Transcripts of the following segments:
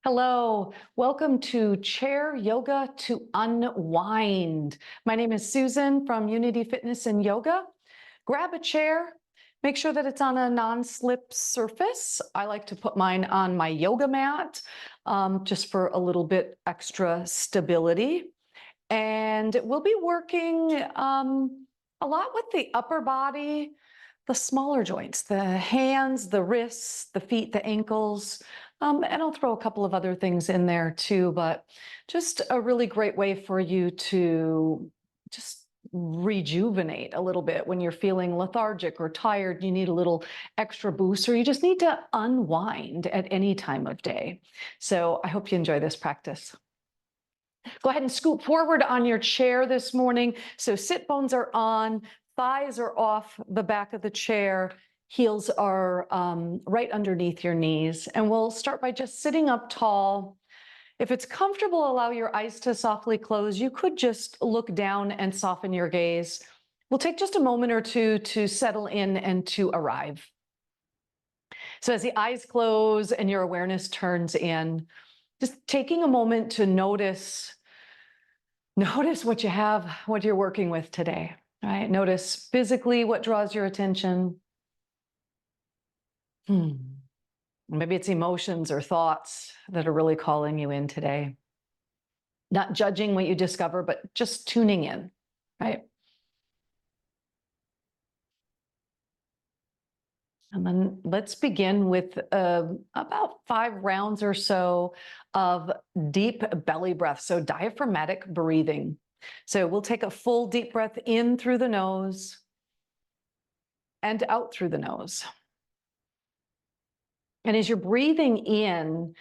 Hello, welcome to Chair Yoga to Unwind. My name is Susan from Unity Fitness and Yoga. Grab a chair, make sure that it's on a non-slip surface. I like to put mine on my yoga mat just for a little bit extra stability. And we'll be working a lot with the upper body, the smaller joints, the hands, the wrists, the feet, the ankles. And I'll throw a couple of other things in there too, but just a really great way for you to just rejuvenate a little bit when you're feeling lethargic or tired, you need a little extra boost, or you just need to unwind at any time of day. So I hope you enjoy this practice. Go ahead and scoot forward on your chair this morning. So sit bones are on, thighs are off the back of the chair, heels are right underneath your knees. And we'll start by just sitting up tall. If it's comfortable, allow your eyes to softly close. You could just look down and soften your gaze. We'll take just a moment or two to settle in and to arrive. So as the eyes close and your awareness turns in, just taking a moment to notice what you have, what you're working with today, right? Notice physically what draws your attention. Maybe it's emotions or thoughts that are really calling you in today. Not judging what you discover, but just tuning in, right? And then let's begin with about 5 rounds or so of deep belly breath, so diaphragmatic breathing. So we'll take a full deep breath in through the nose and out through the nose. And as you're breathing in,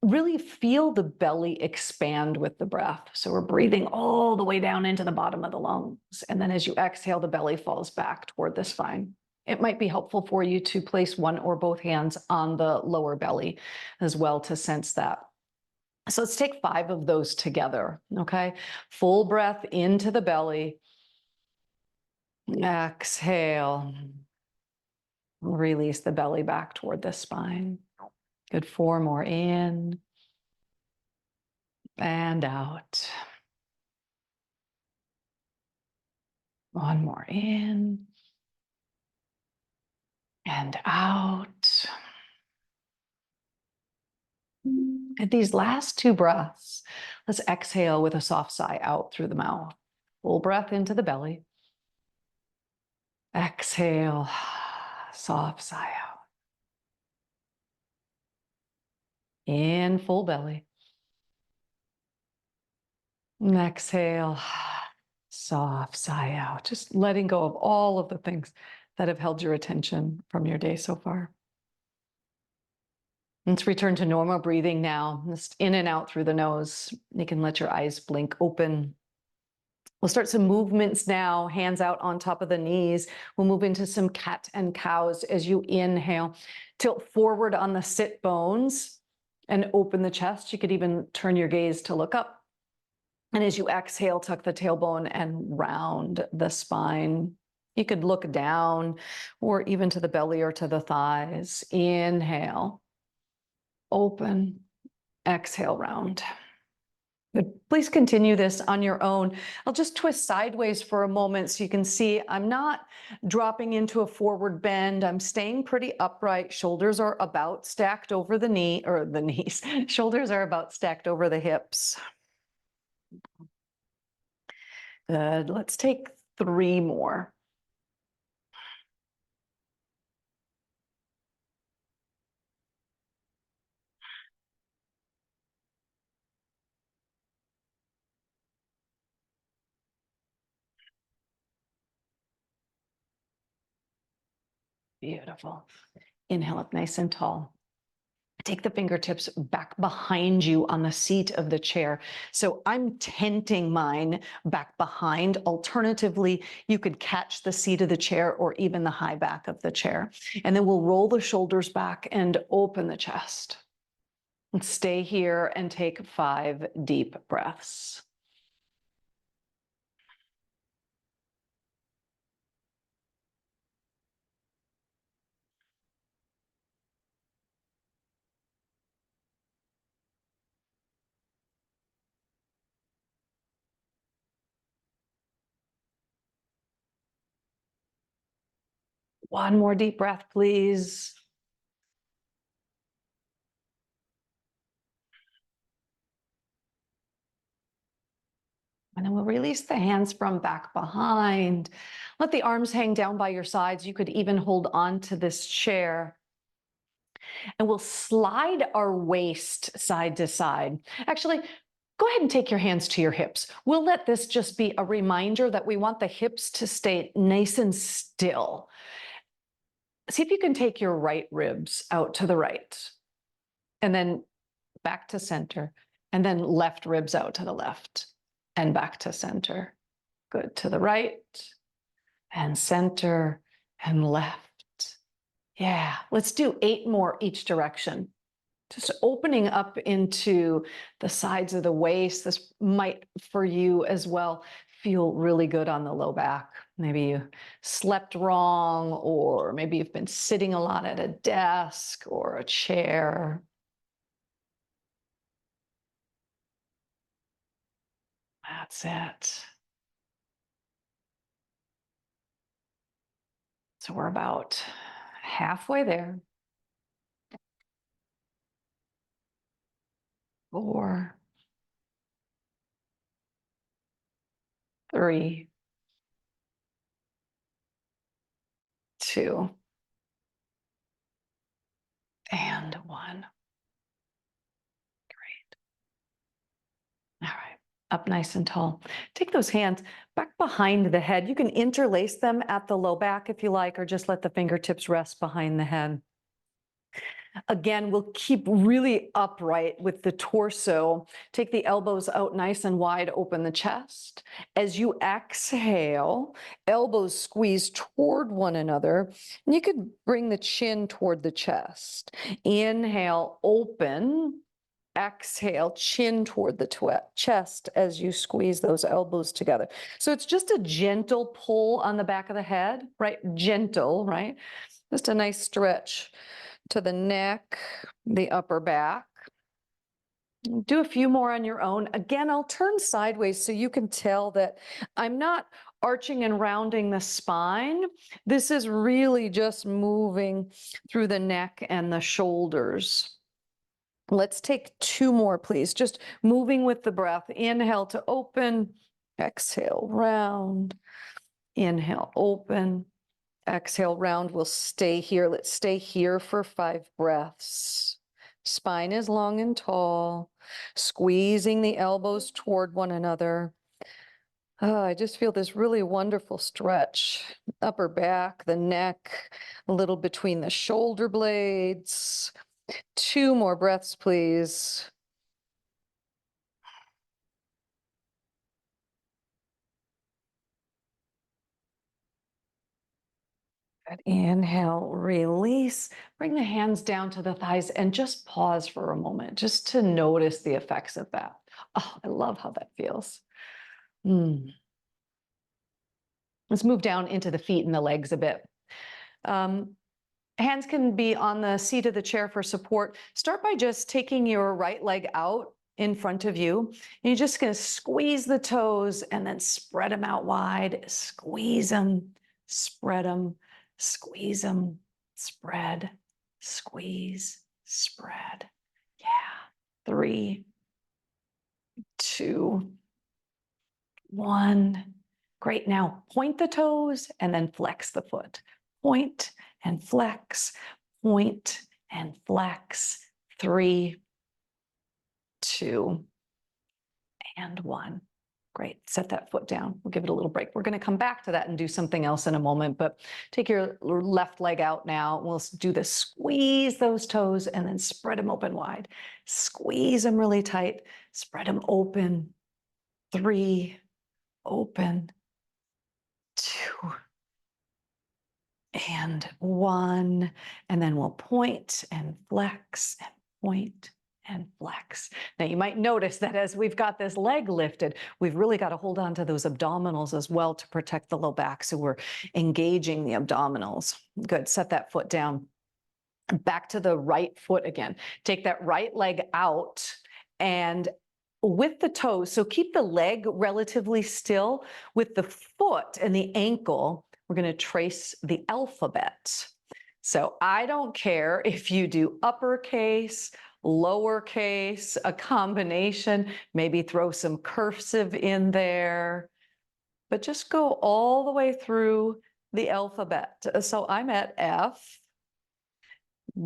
really feel the belly expand with the breath. So we're breathing all the way down into the bottom of the lungs. And then as you exhale, the belly falls back toward the spine. It might be helpful for you to place one or both hands on the lower belly as well to sense that. So let's take 5 of those together, okay? Full breath into the belly. Exhale. Release the belly back toward the spine. Good. 4 more in and out. 1 more in and out. And these last 2 breaths, let's exhale with a soft sigh out through the mouth. Full breath into the belly. Exhale, soft sigh out. In full belly. And exhale, soft sigh out. Just letting go of all of the things that have held your attention from your day so far. Let's return to normal breathing now. Just in and out through the nose. You can let your eyes blink open. We'll start some movements now, hands out on top of the knees. We'll move into some cat and cows as you inhale. Tilt forward on the sit bones and open the chest. You could even turn your gaze to look up. And as you exhale, tuck the tailbone and round the spine. You could look down or even to the belly or to the thighs. Inhale, open, exhale, round. Good. Please continue this on your own. I'll just twist sideways for a moment so you can see I'm not dropping into a forward bend. I'm staying pretty upright. Shoulders are about stacked over the knee or the knees. Shoulders are about stacked over the hips. Good. Let's take 3 more. Beautiful. Inhale up nice and tall. Take the fingertips back behind you on the seat of the chair. So I'm tenting mine back behind. Alternatively, you could catch the seat of the chair or even the high back of the chair. And then we'll roll the shoulders back and open the chest. And stay here and take 5 deep breaths. One more deep breath, please. And then we'll release the hands from back behind. Let the arms hang down by your sides. You could even hold on to this chair. And we'll slide our waist side to side. Actually, go ahead and take your hands to your hips. We'll let this just be a reminder that we want the hips to stay nice and still. See if you can take your right ribs out to the right, and then back to center, and then left ribs out to the left, and back to center. Good, to the right, and center, and left. Yeah, let's do 8 more each direction. Just opening up into the sides of the waist. This might, for you as well, feel really good on the low back. Maybe you slept wrong, or maybe you've been sitting a lot at a desk or a chair. That's it. So we're about halfway there. 4, 3, 2, and 1. All right, up nice and tall. Take those hands back behind the head. You can interlace them at the low back if you like, or just let the fingertips rest behind the head. Again, we'll keep really upright with the torso. Take the elbows out nice and wide, open the chest. As you exhale, elbows squeeze toward one another. And you could bring the chin toward the chest. Inhale, open. Exhale, chin toward the chest as you squeeze those elbows together. So it's just a gentle pull on the back of the head, right? Gentle, right? Just a nice stretch to the neck, the upper back. Do a few more on your own. Again, I'll turn sideways so you can tell that I'm not arching and rounding the spine. This is really just moving through the neck and the shoulders. Let's take 2 more, please. Just moving with the breath. Inhale to open, exhale, round. Inhale, open, exhale, round. We'll stay here. Let's stay here for 5 breaths. Spine is long and tall, squeezing the elbows toward one another. Oh, I just feel this really wonderful stretch. Upper back, the neck, a little between the shoulder blades. 2 more breaths, please. Good. Inhale, release. Bring the hands down to the thighs and just pause for a moment, just to notice the effects of that. Oh, I love how that feels. Let's move down into the feet and the legs a bit. Hands can be on the seat of the chair for support. Start by just taking your right leg out in front of you. And you're just going to squeeze the toes and then spread them out wide. Squeeze them, spread them, squeeze them, spread, squeeze, spread. Yeah. 3, 2, 1. Great. Now point the toes and then flex the foot. Point and flex, point and flex. 3, 2, and 1. Great. Set that foot down. We'll give it a little break. We're going to come back to that and do something else in a moment, but take your left leg out now. We'll do this. Squeeze those toes and then spread them open wide. Squeeze them really tight. Spread them open. 3, open. 2, and 1. And then we'll point and flex and point and flex. Now you might notice that as we've got this leg lifted, we've really got to hold on to those abdominals as well to protect the low back. So we're engaging the abdominals. Good. Set that foot down. Back to the right foot again. Take that right leg out and with the toes, so keep the leg relatively still. With the foot and the ankle, we're going to trace the alphabet. So I don't care if you do uppercase, lowercase, a combination, maybe throw some cursive in there, but just go all the way through the alphabet. So I'm at F,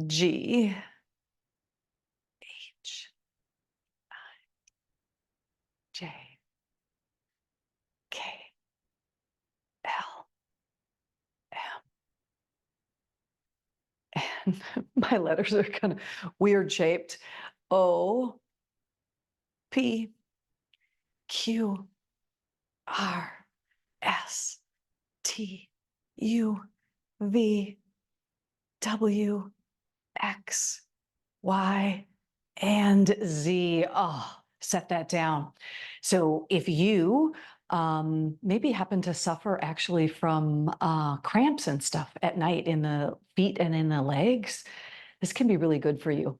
G, H, I, J, K, L, M. And my letters are kind of weird shaped. O, P, Q, R, S, T, U, V, W, X, Y, and Z. Oh, set that down. So if you maybe happen to suffer actually from cramps and stuff at night in the feet and in the legs, this can be really good for you.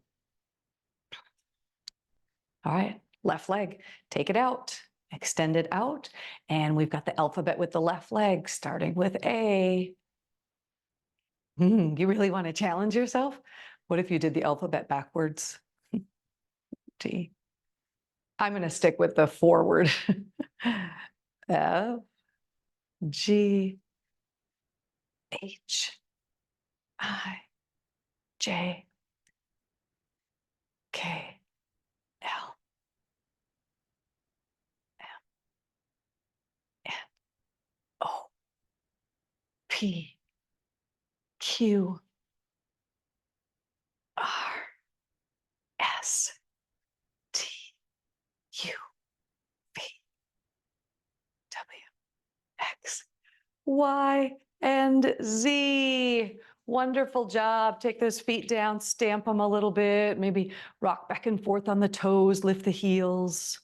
All right, left leg, take it out, extend it out, and we've got the alphabet with the left leg, starting with A. You really want to challenge yourself? What if you did the alphabet backwards? T. I'm going to stick with the forward. F, G, H, I, J, K, L, M, N, O, P, Q, R, S, T, U, V, W, X, Y, and Z. Wonderful job. Take those feet down, stamp them a little bit, maybe rock back and forth on the toes, lift the heels.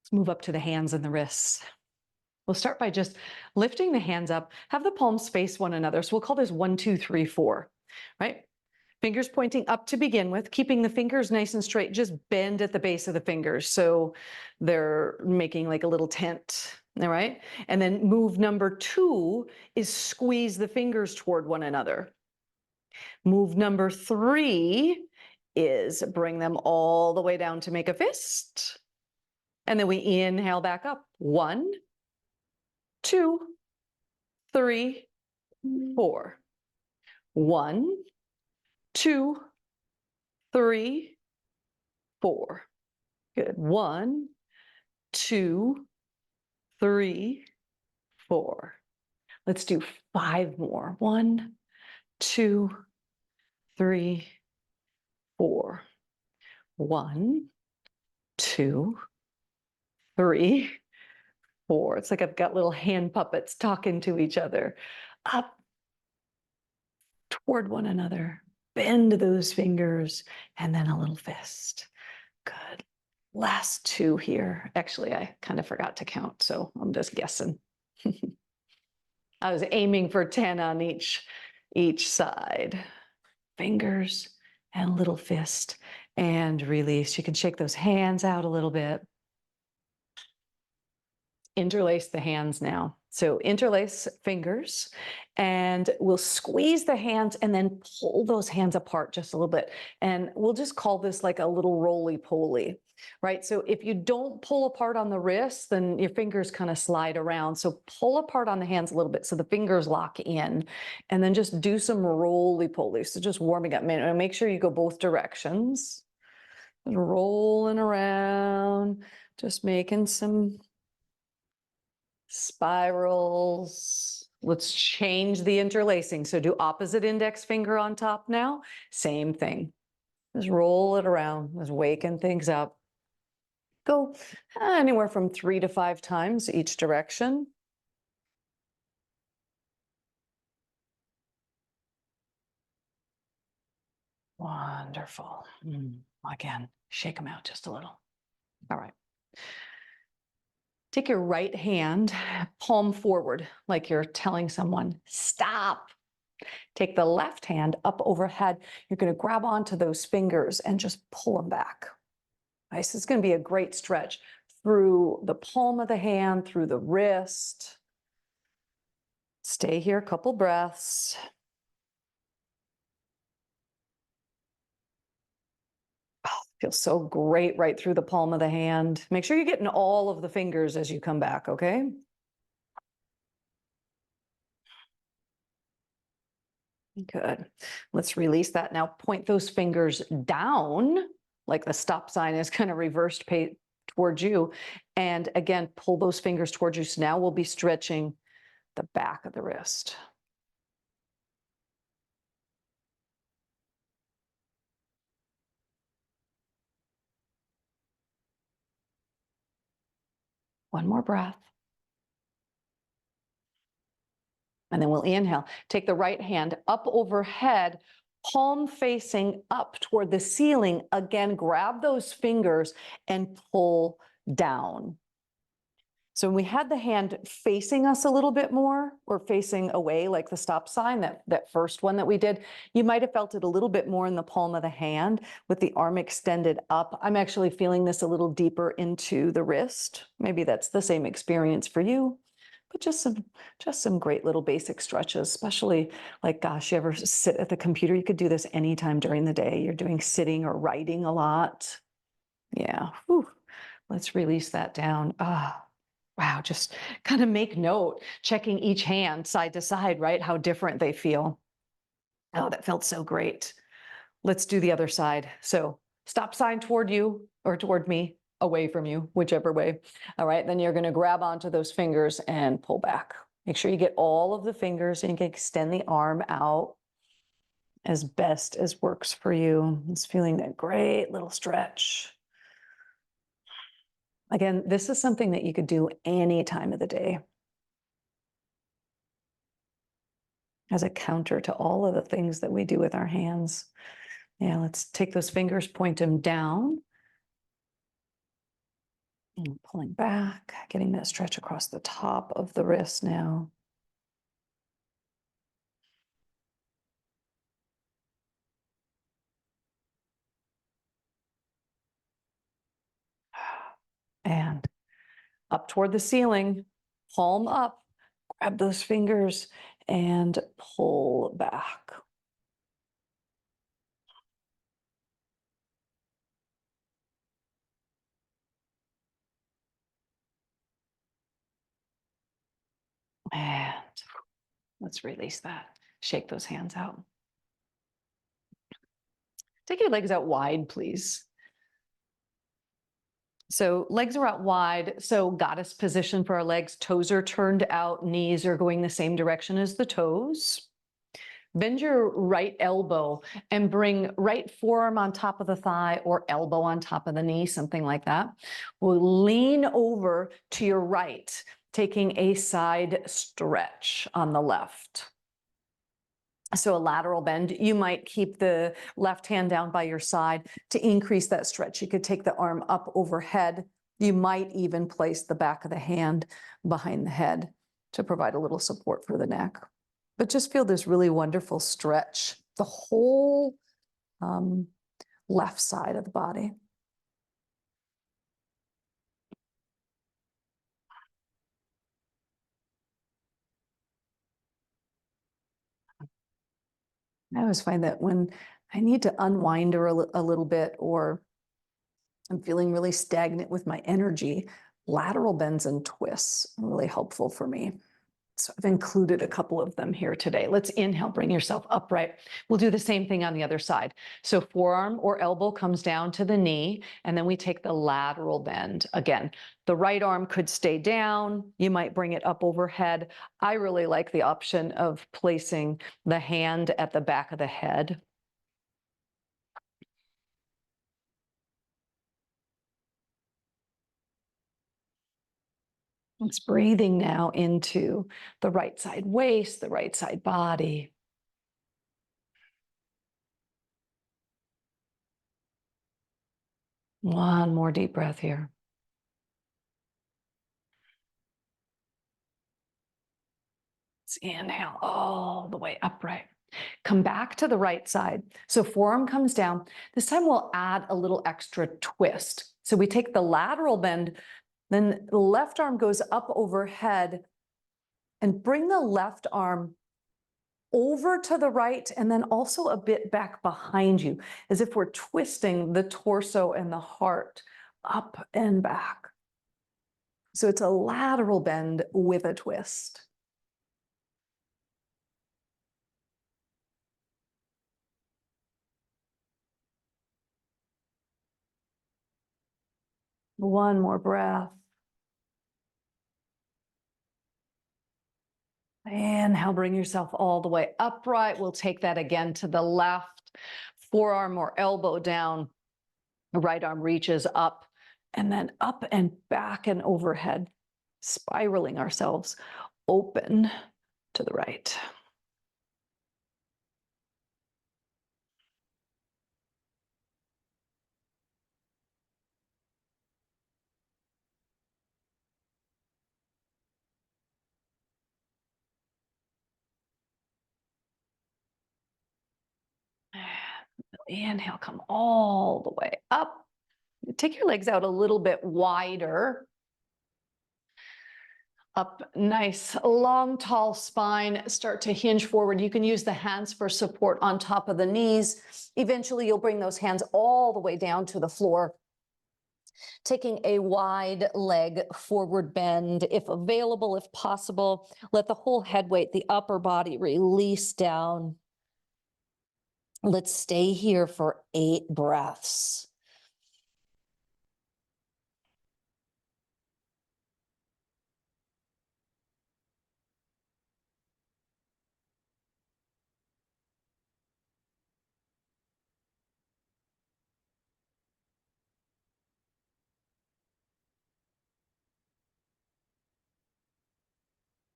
Let's move up to the hands and the wrists. We'll start by just lifting the hands up, have the palms face one another. So we'll call this 1, 2, 3, 4, right? Fingers pointing up to begin with, keeping the fingers nice and straight, just bend at the base of the fingers. So they're making like a little tent, all right? And then move number 2 is squeeze the fingers toward one another. Move number 3 is bring them all the way down to make a fist. And then we inhale back up. 1, 2, 3, 4. 1, 2, 3, 4. Good. 1, 2, 3, 4. Let's do 5 more. 1, 2, 3, 4. 1, 2, 3, 4. It's like I've got little hand puppets talking to each other. Up toward one another. Bend those fingers and then a little fist. Good. Last 2 here. Actually, I kind of forgot to count, so I'm just guessing. I was aiming for 10 on each side. Fingers and little fist and release. You can shake those hands out a little bit. Interlace the hands now. So interlace fingers and we'll squeeze the hands and then pull those hands apart just a little bit. And we'll just call this like a little roly-poly, right? So if you don't pull apart on the wrists, then your fingers kind of slide around. So pull apart on the hands a little bit so the fingers lock in and then just do some roly-poly. So just warming up. Make sure you go both directions. Just rolling around, just making some spirals. Let's change the interlacing. So do opposite index finger on top now. Same thing. Just roll it around. Just waking things up. Go anywhere from 3 to 5 times each direction. Wonderful. Again, shake them out just a little. All right. Take your right hand, palm forward, like you're telling someone, stop. Take the left hand up overhead. You're going to grab onto those fingers and just pull them back. Nice. This is going to be a great stretch through the palm of the hand, through the wrist. Stay here a couple breaths. Oh, feels so great right through the palm of the hand. Make sure you're getting all of the fingers as you come back, okay? Good. Let's release that. Now point those fingers down, like the stop sign is kind of reversed towards you. And again, pull those fingers towards you. So now we'll be stretching the back of the wrist. One more breath. And then we'll inhale. Take the right hand up overhead, palm facing up toward the ceiling. Again, grab those fingers and pull down. So when we had the hand facing us a little bit more, or facing away like the stop sign, that first one that we did, you might have felt it a little bit more in the palm of the hand with the arm extended up. I'm actually feeling this a little deeper into the wrist. Maybe that's the same experience for you. But just some great little basic stretches, especially like, gosh, you ever sit at the computer? You could do this anytime during the day. You're doing sitting or writing a lot. Yeah. Whew. Let's release that down. Wow, just kind of make note, checking each hand side to side, right? How different they feel. Oh, that felt so great. Let's do the other side. So stop sign toward you or toward me, away from you, whichever way. All right, then you're going to grab onto those fingers and pull back. Make sure you get all of the fingers and you can extend the arm out as best as works for you. Just feeling that great little stretch. Again, this is something that you could do any time of the day as a counter to all of the things that we do with our hands. Yeah, let's take those fingers, point them down. And pulling back, getting that stretch across the top of the wrist now. And up toward the ceiling, palm up, grab those fingers and pull back. And let's release that. Shake those hands out. Take your legs out wide, please. So legs are out wide. So goddess position for our legs. Toes are turned out. Knees are going the same direction as the toes. Bend your right elbow and bring right forearm on top of the thigh or elbow on top of the knee, something like that. We'll lean over to your right, taking a side stretch on the left. So a lateral bend. You might keep the left hand down by your side to increase that stretch. You could take the arm up overhead. You might even place the back of the hand behind the head to provide a little support for the neck. But just feel this really wonderful stretch, the whole left side of the body. I always find that when I need to unwind a little bit, or I'm feeling really stagnant with my energy, lateral bends and twists are really helpful for me. So I've included a couple of them here today. Let's inhale, bring yourself upright. We'll do the same thing on the other side. So forearm or elbow comes down to the knee, and then we take the lateral bend. Again, the right arm could stay down. You might bring it up overhead. I really like the option of placing the hand at the back of the head. It's breathing now into the right side waist, the right side body. One more deep breath here. Let's inhale all the way upright. Come back to the right side. So forearm comes down. This time we'll add a little extra twist. So we take the lateral bend Then the left arm goes up overhead, and bring the left arm over to the right and then also a bit back behind you, as if we're twisting the torso and the heart up and back. So it's a lateral bend with a twist. One more breath. Inhale, bring yourself all the way upright. We'll take that again to the left. Forearm or elbow down. Right arm reaches up and then up and back and overhead, spiraling ourselves open to the right. Inhale, come all the way up. Take your legs out a little bit wider. Up, nice, long, tall spine. Start to hinge forward. You can use the hands for support on top of the knees. Eventually, you'll bring those hands all the way down to the floor. Taking a wide leg forward bend, if available, if possible. Let the whole head weight, the upper body release down. Let's stay here for 8 breaths.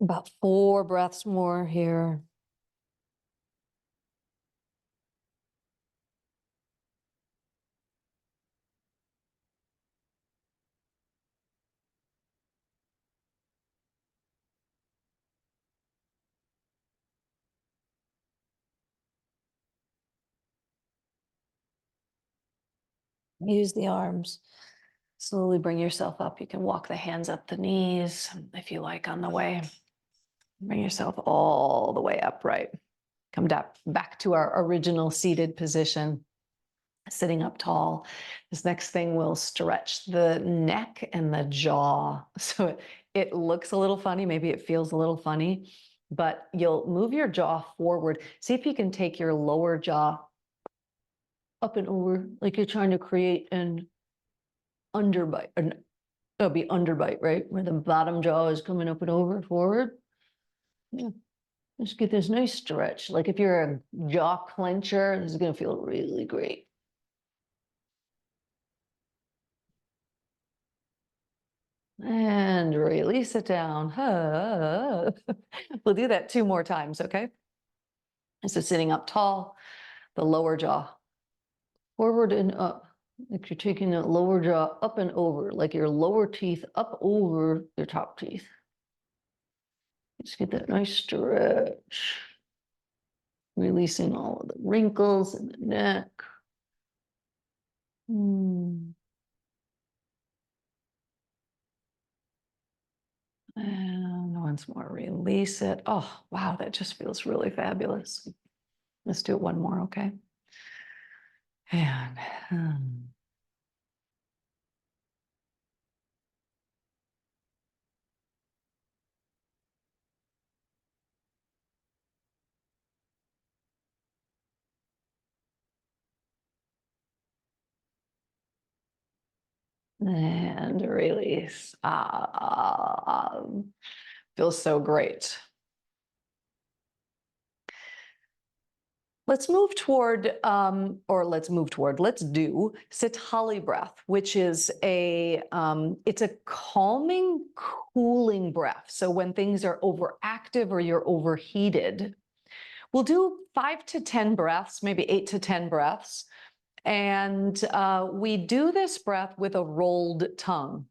About 4 breaths more here. Use the arms. Slowly bring yourself up. You can walk the hands up the knees if you like on the way. Bring yourself all the way upright. Come back to our original seated position, sitting up tall. This next thing will stretch the neck and the jaw. So it looks a little funny, maybe it feels a little funny, but you'll move your jaw forward. See if you can take your lower jaw up and over, like you're trying to create an underbite. It'll be underbite, right? Where the bottom jaw is coming up and over forward. Yeah. Just get this nice stretch. Like if you're a jaw clencher, this is going to feel really great. And release it down. We'll do that 2 more times, okay? So sitting up tall, the lower jaw forward and up. Like you're taking that lower jaw up and over, like your lower teeth up over your top teeth. Just get that nice stretch. Releasing all of the wrinkles in the neck. And once more, release it. Oh, wow, that just feels really fabulous. Let's do it 1 more, okay? And release. Feels so great. Let's move toward, let's do Sitali breath, which is it's a calming, cooling breath. So when things are overactive or you're overheated, we'll do 5 to 10 breaths, maybe 8 to 10 breaths. And we do this breath with a rolled tongue.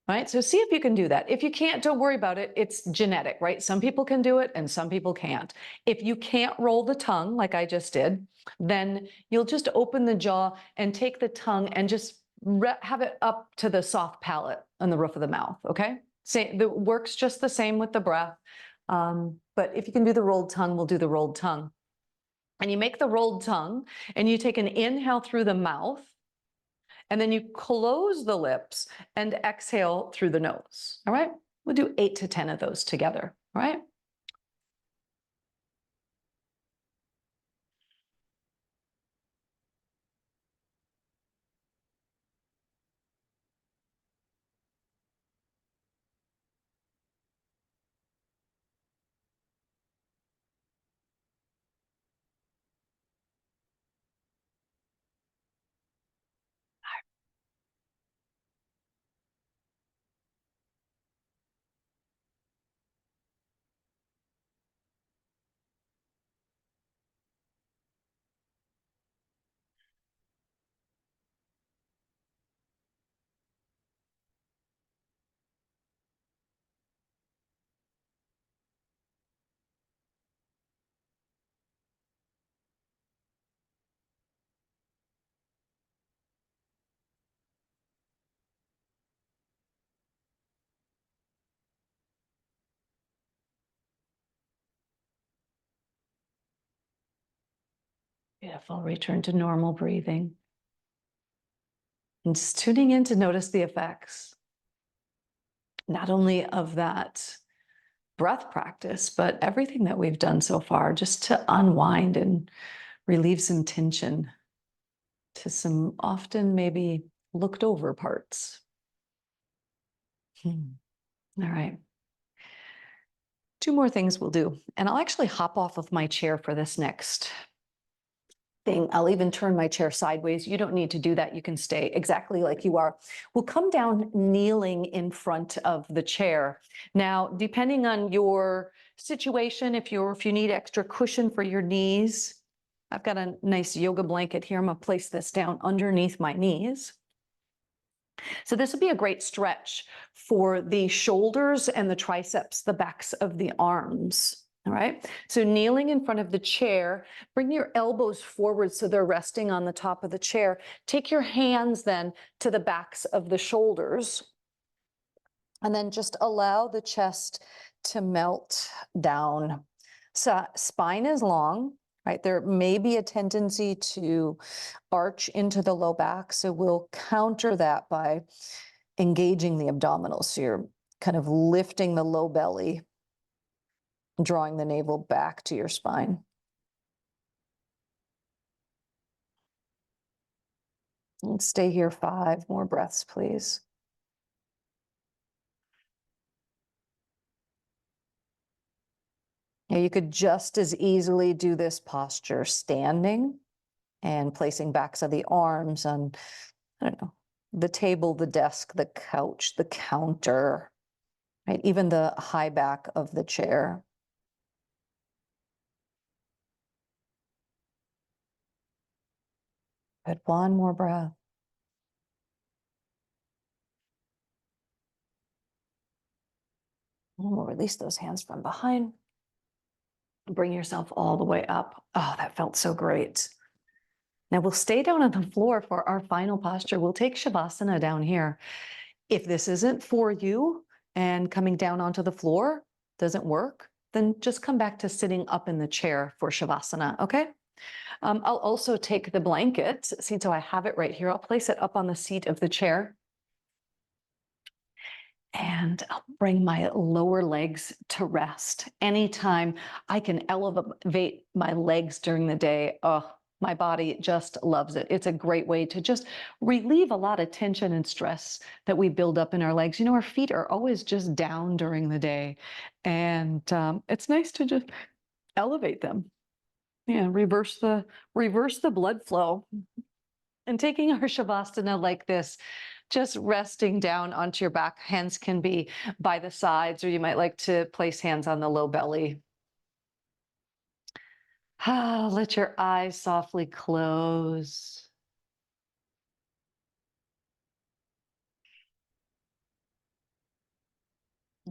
Right? So see if you can do that. If you can't, don't worry about it. It's genetic, right? Some people can do it and some people can't. If you can't roll the tongue like I just did, then you'll just open the jaw and take the tongue and just have it up to the soft palate and the roof of the mouth, okay? The works just the same with the breath. But if you can do the rolled tongue, we'll do the rolled tongue. And you make the rolled tongue and you take an inhale through the mouth and then you close the lips and exhale through the nose, all right? We'll do 8 to 10 of those together, all right? Beautiful. Return to normal breathing. And just tuning in to notice the effects, not only of that breath practice, but everything that we've done so far, just to unwind and relieve some tension to some often maybe looked over parts. All right. 2 more things we'll do. And I'll actually hop off of my chair for this next thing. I'll even turn my chair sideways. You don't need to do that. You can stay exactly like you are. We'll come down kneeling in front of the chair. Now, depending on your situation, if you need extra cushion for your knees, I've got a nice yoga blanket here. I'm gonna place this down underneath my knees. So this would be a great stretch for the shoulders and the triceps, the backs of the arms. All right. So kneeling in front of the chair, bring your elbows forward so they're resting on the top of the chair. Take your hands then to the backs of the shoulders. And then just allow the chest to melt down. So spine is long, right? There may be a tendency to arch into the low back. So we'll counter that by engaging the abdominals. So you're kind of lifting the low belly, drawing the navel back to your spine. And stay here 5 more breaths, please. Now you could just as easily do this posture standing and placing backs of the arms on, I don't know, the table, the desk, the couch, the counter, right? Even the high back of the chair. Good, 1 more breath. And we'll release those hands from behind. Bring yourself all the way up. Oh, that felt so great. Now we'll stay down on the floor for our final posture. We'll take Shavasana down here. If this isn't for you and coming down onto the floor doesn't work, then just come back to sitting up in the chair for Shavasana, okay? I'll also take the blanket, see, so I have it right here. I'll place it up on the seat of the chair. And I'll bring my lower legs to rest. Anytime I can elevate my legs during the day, oh, my body just loves it. It's a great way to just relieve a lot of tension and stress that we build up in our legs. You know, our feet are always just down during the day. And it's nice to just elevate them. Yeah, reverse the blood flow. And taking our Shavasana like this, just resting down onto your back. Hands can be by the sides, or you might like to place hands on the low belly. Let your eyes softly close.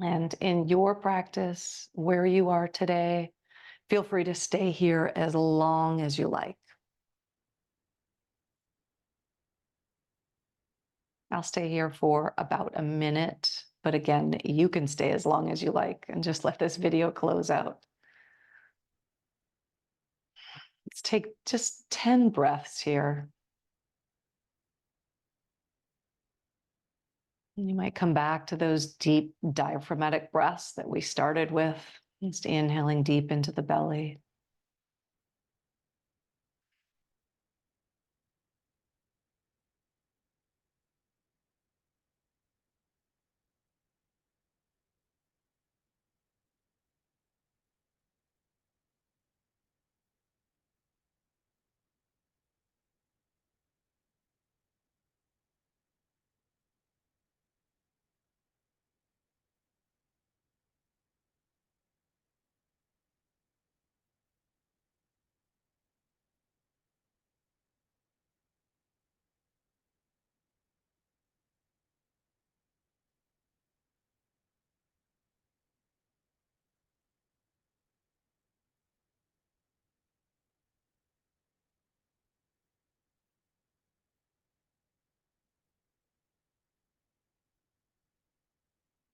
And in your practice, where you are today, feel free to stay here as long as you like. I'll stay here for about a minute, but again, you can stay as long as you like and just let this video close out. Let's take just 10 breaths here. And you might come back to those deep diaphragmatic breaths that we started with, just inhaling deep into the belly.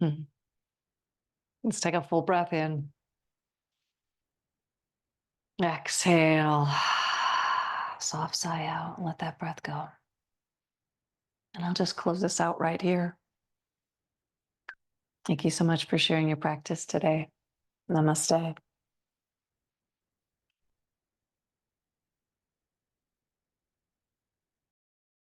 Hmm. Let's take a full breath in. Exhale. Soft sigh out and let that breath go. And I'll just close this out right here. Thank you so much for sharing your practice today. Namaste.